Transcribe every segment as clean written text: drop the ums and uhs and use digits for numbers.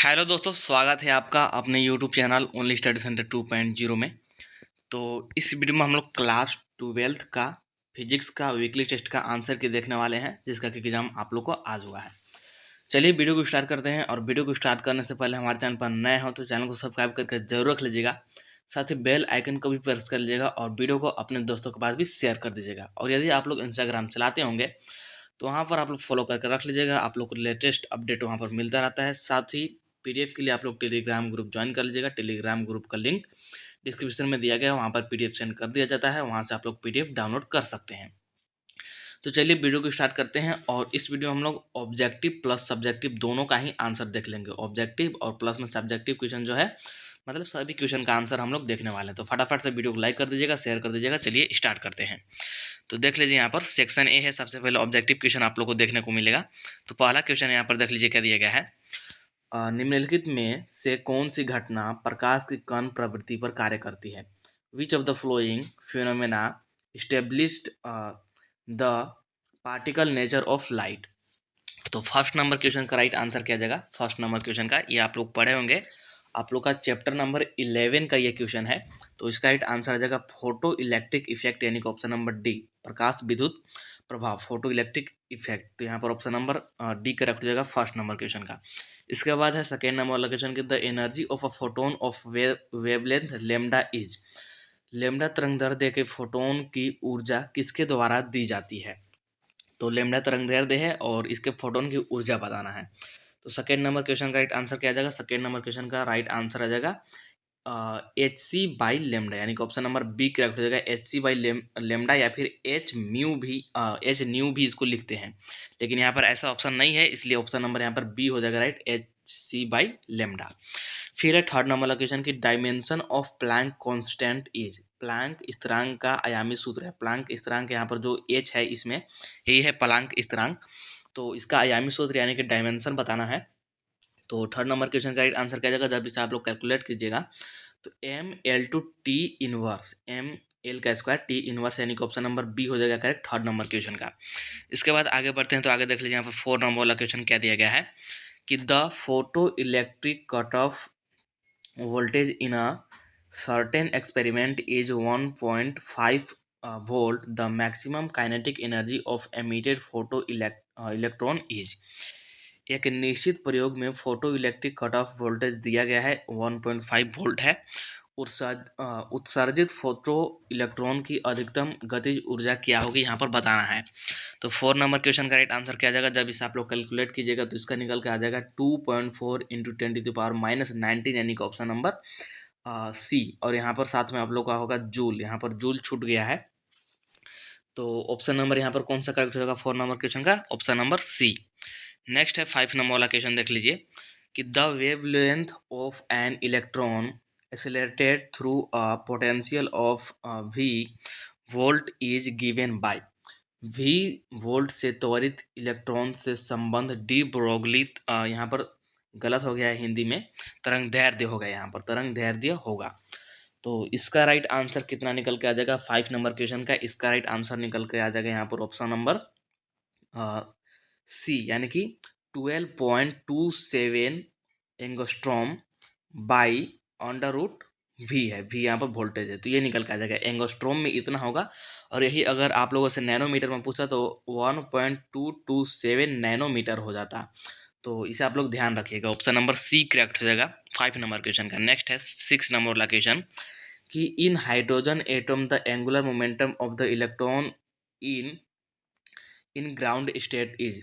Hello दोस्तों, स्वागत है आपका अपने YouTube channel only study centre 2.0 में। तो इस वीडियो में हम लोग क्लास 12th का फिजिक्स का वीकली टेस्ट का आंसर की देखने वाले हैं, जिसका कि एग्जाम आप लोग को आज हुआ है। चलिए वीडियो को स्टार्ट करते हैं। और वीडियो को स्टार्ट करने से पहले हमारे चैनल पर नए हो तो चैनल को सब्सक्राइब करके जरूर रख लीजिएगा। साथ ही बेल आइकन को भी प्रेस कर लीजिएगा और वीडियो को अपने दोस्तों के पास भी शेयर कर दीजिएगा। और यदि आप लोग इंस्टाग्राम चलाते होंगे तो वहाँ पर आप लोग फॉलो करके रख लीजिएगा। आप लोग को लेटेस्ट अपडेट वहाँ पर मिलता रहता है। साथ ही पीडीएफ के लिए आप लोग टेलीग्राम ग्रुप ज्वाइन कर लीजिएगा। टेलीग्राम ग्रुप का लिंक डिस्क्रिप्शन में दिया गया है, वहाँ पर पीडीएफ सेंड कर दिया जाता है, वहाँ से आप लोग पीडीएफ डाउनलोड कर सकते हैं। तो चलिए वीडियो को स्टार्ट करते हैं। और इस वीडियो में हम लोग ऑब्जेक्टिव प्लस सब्जेक्टिव दोनों का ही आंसर देख लेंगे। ऑब्जेक्टिव और प्लस में सब्जेक्टिव क्वेश्चन जो है, मतलब सभी क्वेश्चन का आंसर हम लोग देखने वाले हैं। तो फटाफट से वीडियो को लाइक कर दीजिएगा, शेयर कर दीजिएगा। चलिए स्टार्ट करते हैं। तो देख लीजिए, यहाँ पर सेक्शन ए है। सबसे पहले ऑब्जेक्टिव क्वेश्चन आप लोग को देखने को मिलेगा। तो पहला क्वेश्चन यहाँ पर देख लीजिए क्या दिया गया है। निम्नलिखित में से कौन सी घटना प्रकाश की कण प्रवृत्ति पर कार्य करती है? Which of the flowing phenomena established the particle nature of light? तो फर्स्ट नंबर क्वेश्चन का राइट आंसर क्या जाएगा? फर्स्ट नंबर क्वेश्चन का, ये आप लोग पढ़े होंगे, आप लोग का चैप्टर नंबर 11 का ये क्वेश्चन है। तो इसका राइट आंसर आ जाएगा फोटो इलेक्ट्रिक इफेक्ट, यानी कि ऑप्शन नंबर डी, प्रकाश विद्युत प्रभाव, फोटो इलेक्ट्रिक इफेक्ट। तो यहाँ पर ऑप्शन नंबर डी करेक्ट हो जाएगा फर्स्ट नंबर क्वेश्चन का। इसके बाद है सेकेंड नंबर वाला क्वेश्चन की, the energy of a photon of wavelength lambda is. Lambda तरंगदैर्ध्य के फोटोन की ऊर्जा किसके द्वारा दी जाती है? तो लेमडा तरंगदैर्ध्य है और इसके फोटोन की ऊर्जा बताना है। तो सेकेंड नंबर क्वेश्चन का राइट आंसर क्या आ जाएगा? सेकेंड नंबर क्वेश्चन का राइट आंसर आ जाएगा एच सी बाई लेमडा, यानी कि ऑप्शन नंबर बी करेक्ट हो जाएगा। एच सी बाई लेमडा या फिर एच म्यू भी, एच न्यू भी इसको लिखते हैं, लेकिन यहाँ पर ऐसा ऑप्शन नहीं है, इसलिए ऑप्शन नंबर यहाँ पर बी हो जाएगा right, H C by lambda. फिर है थर्ड नंबर क्वेश्चन की, dimension of Planck constant is. Planck स्थिरांक का आयामी सूत्र है। प्लैंक स्थिरांक यहाँ पर जो एच है, इसमें ये है प्लैंक स्थिरांक। तो इसका आयामी सूत्र यानी कि डायमेंशन बताना है। तो थर्ड नंबर क्वेश्चन का राइट आंसर क्या जाएगा? जब इसे आप लोग कैलकुलेट कीजिएगा तो M L two T inverse, M L का स्क्वायर टी इनवर्स, यानी कि ऑप्शन नंबर बी हो जाएगा करेक्ट थर्ड नंबर क्वेश्चन का। इसके बाद आगे बढ़ते हैं। तो आगे देख लीजिए, यहाँ पर फोर नंबर वाला क्वेश्चन क्या दिया गया है कि the photo electric cut off voltage in a certain experiment is 1.5 volt. The maximum kinetic energy of emitted photo electron is। एक निश्चित प्रयोग में photo electric cut off voltage दिया गया है, 1.5 वोल्ट है। उत्सर्जित फोटो इलेक्ट्रॉन की अधिकतम गतिज ऊर्जा क्या होगी, यहाँ पर बताना है। तो फोर नंबर क्वेश्चन का राइट आंसर क्या आ जाएगा? जब इसे आप लोग कैलकुलेट कीजिएगा तो इसका निकल के आ जाएगा 2.4 इंटू 10⁻⁻19, यानी कि ऑप्शन नंबर सी। और यहाँ पर साथ में आप लोग का होगा जूल, यहाँ पर जूल छूट गया है। तो ऑप्शन नंबर यहाँ पर कौन सा करेक्ट होगा फोर नंबर क्वेश्चन का? Option number C. नेक्स्ट है फाइव नंबर वाला क्वेश्चन, देख लीजिए कि the wavelength of an electron accelerated through a potential of v volt is given by. V volt से त्वरित इलेक्ट्रॉन से संबंध डी ब्रोगली, यहाँ पर गलत हो गया है हिंदी में, तरंग दैर्ध्य होगा, यहाँ पर तरंग दैर्ध्य होगा। तो इसका राइट आंसर कितना निकल के आ जाएगा फाइव नंबर क्वेश्चन का? इसका राइट आंसर निकल के आ जाएगा यहाँ पर ऑप्शन नंबर सी, यानी कि 12.27 angstrom by under root V है। वी यहाँ पर वोल्टेज है, तो ये निकल के आ जाएगा एंगस्ट्रॉम में इतना होगा। और यही अगर आप लोगों से नैनोमीटर में पूछा तो 1.227 नैनोमीटर हो जाता। तो इसे आप लोग ध्यान रखिएगा, ऑप्शन नंबर सी करेक्ट हो जाएगा फाइव नंबर क्वेश्चन का। नेक्स्ट है सिक्स नंबर वाला क्वेश्चन कि in hydrogen atom the angular momentum of the electron in in ground state is.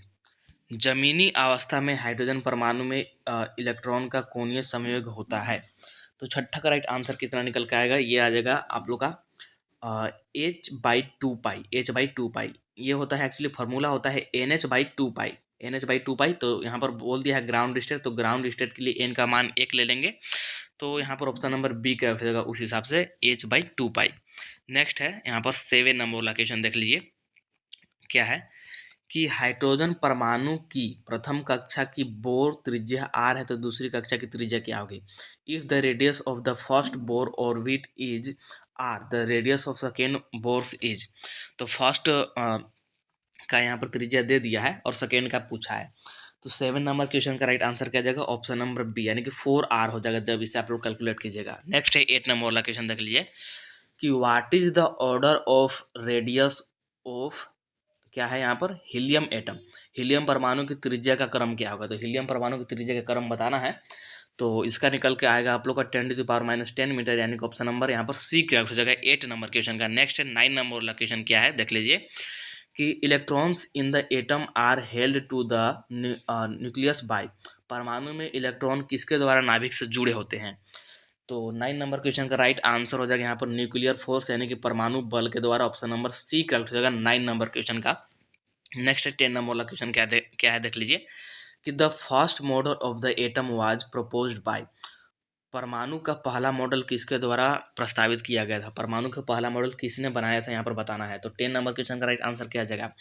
जमीनी अवस्था में हाइड्रोजन परमाणु में इलेक्ट्रॉन का कोणीय संयोग होता है। तो छठा का राइट आंसर कितना निकल के आएगा? ये आ जाएगा आप लोग का h/2 पाई, h/2 पाई। ये होता है एक्चुअली फार्मूला होता है NH/2 पाई, NH/2 पाई। तो यहाँ पर बोल दिया है ग्राउंड स्टेट, तो ग्राउंड स्टेट के लिए n का मान 1 ले लेंगे। तो यहाँ पर ऑप्शन नंबर बी करेक्ट हो जाएगा उस हिसाब से, h/2 पाई। नेक्स्ट है यहाँ पर सेवन नंबर वाला क्वेश्चन, देख लीजिए क्या है कि हाइड्रोजन परमाणु की प्रथम कक्षा की बोर त्रिज्या r है, तो दूसरी कक्षा की त्रिज्या क्या होगी? If the radius of the first Bohr orbit is r, the radius of second Bohr's is. तो फर्स्ट का यहाँ पर त्रिज्या दे दिया है और सेकेंड का पूछा है। तो 7 नंबर क्वेश्चन का राइट आंसर क्या जाएगा, ऑप्शन नंबर बी, यानी कि 4R हो जाएगा जब इसे आप लोग कैलकुलेट कीजिएगा। नेक्स्ट है 8 नंबर वाला क्वेश्चन देख लीजिए कि what is the order of radius of, क्या है यहाँ पर, हीलियम एटम। हीलियम परमाणु की त्रिज्या का क्रम क्या होगा, तो हीलियम परमाणु की त्रिज्या का क्रम बताना है। तो इसका निकल के आएगा आप लोग का 10⁻⁻10 मीटर, यानी कि ऑप्शन नंबर यहाँ पर सी करेक्ट हो जाएगा 8 नंबर क्वेश्चन का। नेक्स्ट है 9 नंबर वाला क्वेश्चन क्या है देख लीजिए कि electrons in the atom are held to the nucleus by, परमाणु में इलेक्ट्रॉन किसके द्वारा नाभिक से जुड़े होते हैं। तो 9 नंबर क्वेश्चन का राइट आंसर हो जाएगा यहाँ पर न्यूक्लियर फोर्स, यानी कि परमाणु बल के द्वारा, ऑप्शन नंबर सी करेक्ट हो जाएगा 9 नंबर क्वेश्चन का। नेक्स्ट है 10 नंबर वाला क्वेश्चन क्या है देख लीजिए कि the first model of the atom was proposed by, परमाणु का पहला मॉडल किसके द्वारा प्रस्तावित किया गया था, परमाणु का पहला मॉडल किसने बनाया था यहाँ पर बताना है। तो 10 नंबर क्वेश्चन का राइट आंसर क्या आ जाएगा,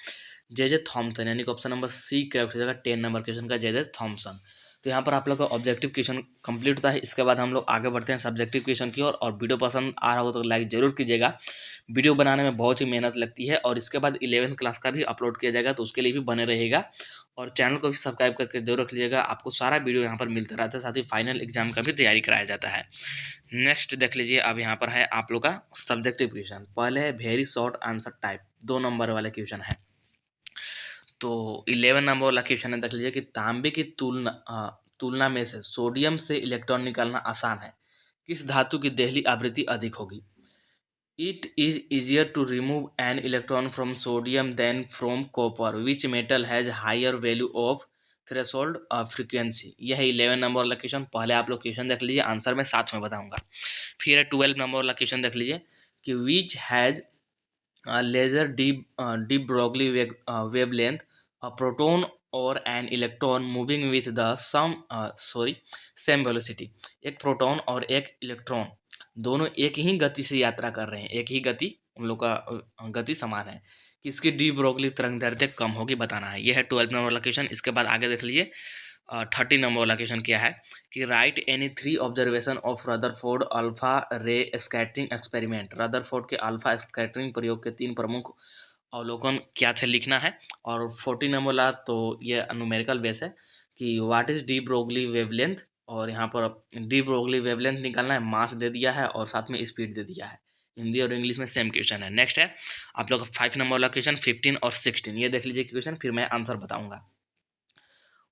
जे थॉमसन, यानी कि ऑप्शन नंबर सी करेक्ट हो जाएगा 10 नंबर क्वेश्चन का, जे थॉमसन। तो यहाँ पर आप लोग का ऑब्जेक्टिव क्वेश्चन कंप्लीट होता है। इसके बाद हम लोग आगे बढ़ते हैं सब्जेक्टिव क्वेश्चन की ओर। और वीडियो पसंद आ रहा हो तो लाइक जरूर कीजिएगा। वीडियो बनाने में बहुत ही मेहनत लगती है और इसके बाद 11th क्लास का भी अपलोड किया जाएगा, तो उसके लिए भी बने रहेगा और चैनल को भी सब्सक्राइब करके जरूर रख लीजिएगा। आपको सारा वीडियो यहाँ पर मिलता रहता है, साथ ही फाइनल एग्जाम का भी तैयारी कराया जाता है। नेक्स्ट देख लीजिए, अब यहाँ पर है आप लोग का सब्जेक्टिव क्वेश्चन। पहले है very short answer type, 2 number वाले क्वेश्चन है। तो 11 नंबर वाला क्वेश्चन है देख लीजिए कि तांबे की तुलना में से सोडियम से इलेक्ट्रॉन निकालना आसान है, किस धातु की देहली आवृत्ति अधिक होगी। It is easier to remove an electron from sodium than from copper, which metal has higher value of threshold frequency. यह है 11 नंबर वाला क्वेश्चन। पहले आप लोग क्वेश्चन देख लीजिए, आंसर मैं साथ में बताऊंगा। फिर है 12 नंबर वाला क्वेश्चन देख लीजिए कि which has lesser deep Broglie wavelength, a proton or an electron moving with the same velocity। एक प्रोटॉन और एक इलेक्ट्रॉन दोनों एक ही गति से यात्रा कर रहे हैं, एक ही गति, उन लोग का गति समान है, किसकी डी ब्रोगली तरंग दैर्ध्य कम होगी बताना है। यह है 12 नंबर वाला क्वेश्चन। इसके बाद आगे देख लीजिए 30 नंबर वाला क्वेश्चन क्या है कि right any 3 observation of Rutherford alpha रे स्कैटरिंग एक्सपेरिमेंट। रदरफोर्ड के अल्फा स्कैटरिंग प्रयोग के 3 प्रमुख अवलोकन क्या थे लिखना है। और 40 नंबर वाला तो ये न्यूमेरिकल बेस है कि what is de Broglie wavelength, और यहाँ पर डी ब्रोगली वेवलेंथ निकालना है, मास दे दिया है और साथ में स्पीड दे दिया है। हिंदी और इंग्लिश में सेम क्वेश्चन है। नेक्स्ट है आप लोग 5 नंबर वाला क्वेश्चन 15 और 16, ये देख लीजिए क्वेश्चन, फिर मैं आंसर बताऊंगा।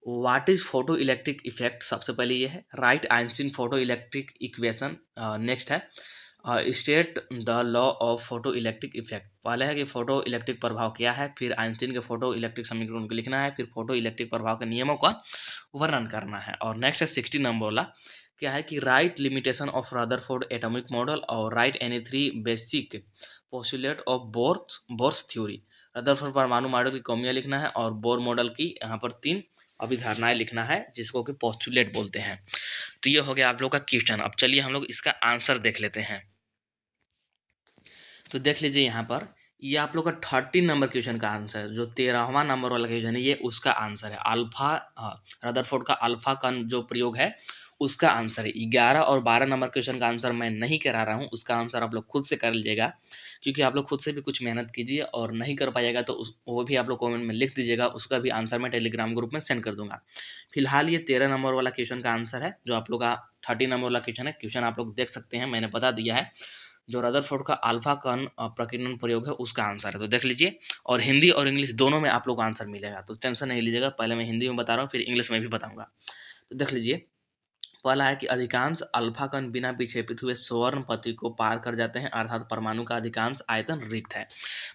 What is photo electric effect, सबसे पहले ये है write Einstein photo electric equation. Next है state the law of photo electric effect. पहले है कि फोटो इलेक्ट्रिक प्रभाव क्या है, फिर आइंस्टीन के फोटो इलेक्ट्रिक समीकरण को लिखना है, फिर फोटो इलेक्ट्रिक प्रभाव के नियमों का वर्णन करना है। और नेक्स्ट है 60 नंबर वाला क्या है कि write limitation of Rutherford atomic model और write any 3 basic postulate of Bohr's theory. Rutherford परमाणु मॉडल की कमियां लिखना है और बोर मॉडल की यहाँ पर 3 अभिधारणाएं लिखना है, जिसको कि पोस्टुलेट बोलते हैं। तो ये हो गया आप लोग का क्वेश्चन। अब चलिए हम लोग इसका आंसर देख लेते हैं। तो देख लीजिए यहाँ पर ये आप लोग का 13 नंबर क्वेश्चन का आंसर है, जो 13वां नंबर वाला क्वेश्चन है ये उसका आंसर है। अल्फा रदरफोर्ड का अल्फा का जो प्रयोग है उसका आंसर है। 11 और 12 नंबर क्वेश्चन का आंसर मैं नहीं करा रहा हूँ, उसका आंसर आप लोग खुद से कर लीजिएगा, क्योंकि आप लोग खुद से भी कुछ मेहनत कीजिए और नहीं कर पाइएगा तो वो भी आप लोग कमेंट में लिख दीजिएगा, उसका भी आंसर मैं टेलीग्राम ग्रुप में सेंड कर दूंगा। फिलहाल ये 13 नंबर वाला क्वेश्चन का आंसर है, जो आप लोग का 30 नंबर वाला क्वेश्चन है। क्वेश्चन आप लोग देख सकते हैं, मैंने बता दिया है। जो रदरफोर्ड का अल्फा कण प्रकीर्णन प्रयोग है उसका आंसर है। तो देख लीजिए, और हिंदी और इंग्लिश दोनों में आप लोग को आंसर मिलेगा, तो टेंशन नहीं लीजिएगा। पहले मैं हिंदी में बता रहा हूँ, फिर इंग्लिश में भी बताऊंगा। तो देख लीजिए, पहला है कि अधिकांश अल्फा कण बिना विक्षेपित हुए स्वर्ण पथी को पार कर जाते हैं, अर्थात परमाणु का अधिकांश आयतन रिक्त है।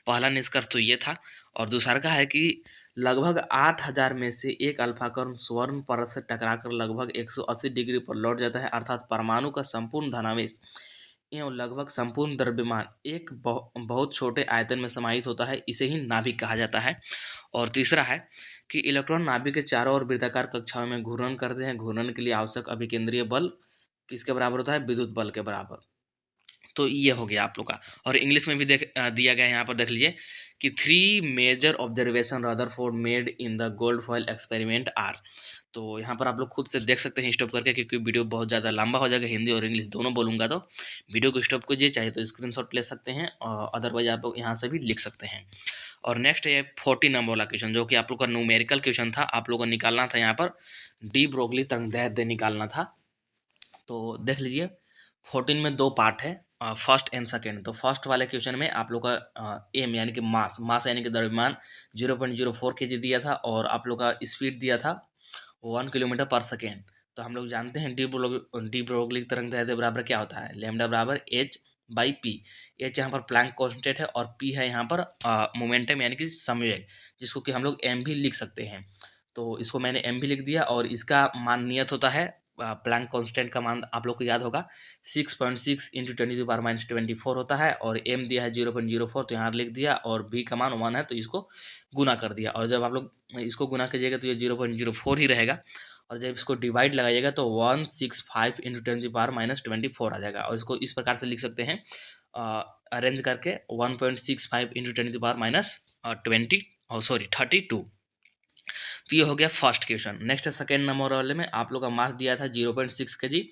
पहला निष्कर्ष तो ये था। और दूसरा का है कि लगभग 8000 में से एक अल्फा कण स्वर्ण परत से टकराकर लगभग 180 डिग्री पर लौट जाता है, अर्थात परमाणु का संपूर्ण धनावेश एवं लगभग संपूर्ण द्रव्यमान एक बहुत छोटे आयतन में समाहित होता है, इसे ही नाभिक कहा जाता है। और तीसरा है कि इलेक्ट्रॉन नाभिक के चारों ओर वृत्ताकार कक्षाओं में घूर्णन करते हैं। घूर्णन के लिए आवश्यक अभिकेंद्रीय बल किसके बराबर होता है, विद्युत बल के बराबर। तो ये हो गया आप लोग का। और इंग्लिश में भी दिया गया है, यहाँ पर देख लीजिए कि 3 major observation Rutherford made in the gold foil experiment are. तो यहाँ पर आप लोग खुद से देख सकते हैं स्टॉप करके, क्योंकि वीडियो बहुत ज़्यादा लंबा हो जाएगा, हिंदी और इंग्लिश दोनों बोलूँगा। तो वीडियो को स्टॉप कीजिए, चाहे तो स्क्रीनशॉट ले सकते हैं और अदरवाइज आप लोग यहाँ से भी लिख सकते हैं। और नेक्स्ट है 14 नंबर वाला क्वेश्चन, जो कि आप लोग का न्यूमेरिकल क्वेश्चन था। आप लोगों को निकालना था यहाँ पर डी ब्रोगली तरंगदैर्ध्य निकालना था। तो देख लीजिए 14 में दो पार्ट है, फर्स्ट एंड सेकेंड। तो फर्स्ट वाले क्वेश्चन में आप लोग का एम यानी कि मास यानी कि द्रव्यमान 0.04 kg दिया था, और आप लोग का स्पीड दिया था 1 किलोमीटर पर सेकेंड। तो हम लोग जानते हैं डी ब्रोगली तरंगदैर्ध्य बराबर क्या होता है, लैम्डा बराबर एच बाई पी। एच यहाँ पर प्लैंक कांस्टेंट है, और पी है यहाँ पर मोमेंटम यानी कि संवेग, जिसको कि हम लोग एम भी लिख सकते हैं। तो इसको मैंने एम भी लिख दिया, और इसका मान नियत होता है, प्लैंक कांस्टेंट का मान आप लोग को याद होगा 6.6 इंटू 10⁻24 होता है, और एम दिया है 0.04, तो यहाँ लिख दिया, और बी का मान 1 है तो इसको गुना कर दिया। और जब आप लोग इसको गुना कीजिएगा तो ये 0.04 ही रहेगा, और जब इसको डिवाइड लगाइएगा तो 165 इंटू 10⁻24 आ जाएगा। और इसको इस प्रकार से लिख सकते हैं अरेंज करके 1.65 इंटू 10⁻32। तो ये हो गया first question. Next second number वाले में आप लोग का मास दिया था 0.6 kg,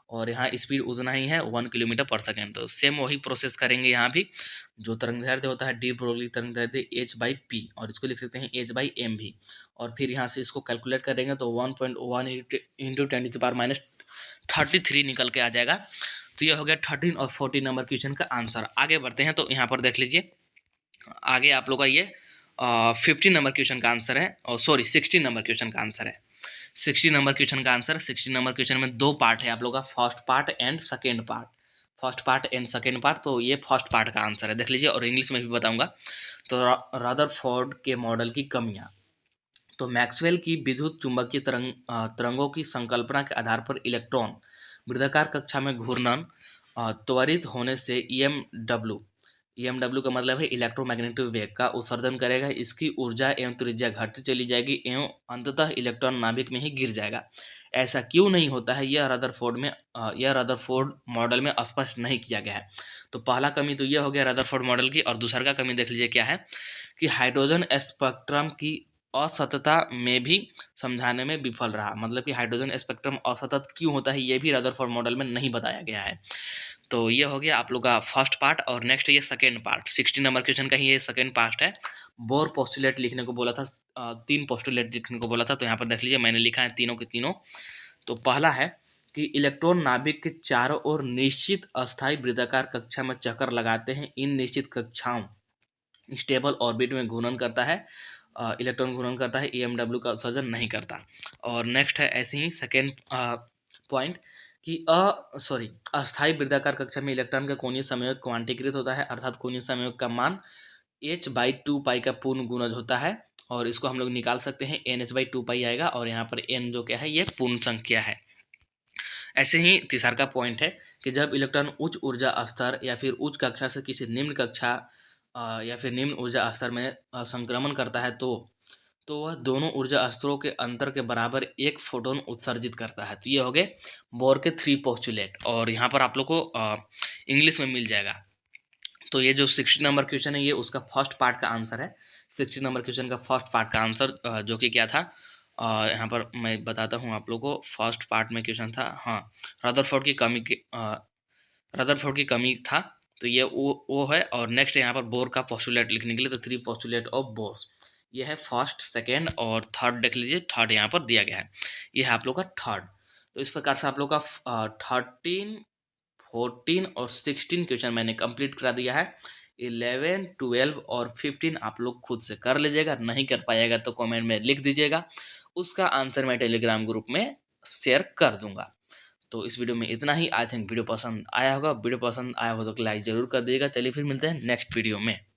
और यहाँ स्पीड उतना ही है 1 किलोमीटर पर सेकेंड। तो सेम वही प्रोसेस करेंगे यहाँ भी। जो तरंगदैर्ध्य होता है डी ब्रोगली तरंगदैर्ध्य एच बाई पी, और इसको लिख सकते हैं एच बाई एम भी। और फिर यहाँ से इसको कैलकुलेट करेंगे तो 1.1 इंटू 10⁻33 निकल के आ जाएगा। तो ये हो गया 13 और 14 नंबर क्वेश्चन का आंसर। आगे बढ़ते हैं, तो यहाँ पर देख लीजिए आगे आप लोग का ये 15 नंबर क्वेश्चन का आंसर है, और सॉरी 16 नंबर क्वेश्चन का आंसर है। 16 नंबर क्वेश्चन का आंसर, 16 नंबर क्वेश्चन में दो पार्ट है आप लोग का, first part and second part. First part and second part, तो ये फर्स्ट पार्ट का आंसर है, देख लीजिए, और इंग्लिश में भी बताऊंगा। तो रदरफोर्ड के मॉडल की कमियां। तो मैक्सवेल की विद्युत चुंबकीय तरंगों की संकल्पना के आधार पर इलेक्ट्रॉन वृत्ताकार कक्षा में घूर्णन त्वरित होने से ईएमडब्ल्यू का मतलब है इलेक्ट्रोमैग्नेटिक वेव का उत्सर्जन करेगा। इसकी ऊर्जा एवं त्रिज्या घटती चली जाएगी एवं अंततः इलेक्ट्रॉन नाभिक में ही गिर जाएगा। ऐसा क्यों नहीं होता है, यह रदरफोर्ड मॉडल में स्पष्ट नहीं किया गया है। तो पहला कमी तो यह हो गया रदरफोर्ड मॉडल की, और दूसरा का कमी देख लीजिए क्या है कि हाइड्रोजन स्पेक्ट्रम की असततता में भी समझाने में विफल रहा। मतलब कि हाइड्रोजन स्पेक्ट्रम असतत क्यों होता है, ये भी रदरफोर्ड मॉडल में नहीं बताया गया है। तो ये हो गया आप लोग का फर्स्ट पार्ट, और नेक्स्ट ये सेकेंड पार्ट 16 नंबर क्वेश्चन का ही ये सेकेंड पार्ट है। बोर पोस्टुलेट लिखने को बोला था, 3 पोस्टुलेट लिखने को बोला था। तो यहाँ पर देख लीजिए मैंने लिखा है तीनों के तीनों। तो पहला है कि इलेक्ट्रॉन नाभिक के चारों ओर निश्चित अस्थायी वृत्ताकार कक्षा में चक्कर लगाते हैं। इन निश्चित कक्षाओं स्टेबल ऑर्बिट में घूर्णन करता है, इलेक्ट्रॉन घूर्णन करता है, ईएमडब्ल्यू का उत्सर्जन नहीं करता। और नेक्स्ट है ऐसे ही सेकेंड पॉइंट कि अस्थायी वृत्ताकार कक्षा में इलेक्ट्रॉन का कोणीय संयोग क्वांटीकृत होता है, अर्थात कोणीय संयोग का मान h/2 का पूर्ण गुणज होता है, और इसको हम लोग निकाल सकते हैं nh/2 आएगा, और यहाँ पर n जो क्या है ये पूर्ण संख्या है। ऐसे ही तीसरा का पॉइंट है कि जब इलेक्ट्रॉन उच्च ऊर्जा स्तर या फिर उच्च कक्षा से किसी निम्न कक्षा या फिर निम्न ऊर्जा स्तर में संक्रमण करता है, तो वह दोनों ऊर्जा स्तरों के अंतर के बराबर एक फोटोन उत्सर्जित करता है। तो ये हो गए बोर के 3 पोस्टुलेट, और यहाँ पर आप लोग को इंग्लिश में मिल जाएगा। तो ये जो 60 नंबर क्वेश्चन है ये उसका फर्स्ट पार्ट का आंसर है। 60 नंबर क्वेश्चन का फर्स्ट पार्ट का आंसर जो कि क्या था, यहाँ पर मैं बताता हूँ आप लोग को। फर्स्ट पार्ट में क्वेश्चन था, हाँ, रदरफोर्ड की कमी था। तो ये वो है। और नेक्स्ट यहाँ पर बोर का पोस्टुलेट लिखने के लिए तो 3 पोस्टुलेट ऑफ बोर, ये है फर्स्ट सेकेंड और थर्ड। देख लीजिए थर्ड यहाँ पर दिया गया है, ये है आप लोग का थर्ड। तो इस प्रकार से आप लोग का 13, 14 और 16 क्वेश्चन मैंने कंप्लीट करा दिया है। 11, 12 और 15 आप लोग खुद से कर लीजिएगा, नहीं कर पाएगा तो कमेंट में लिख दीजिएगा, उसका आंसर मैं टेलीग्राम ग्रुप में शेयर कर दूंगा। तो इस वीडियो में इतना ही। आई थिंक वीडियो पसंद आया होगा, वीडियो पसंद आया हो तो लाइक जरूर कर दीजिएगा। चलिए फिर मिलते हैं नेक्स्ट वीडियो में।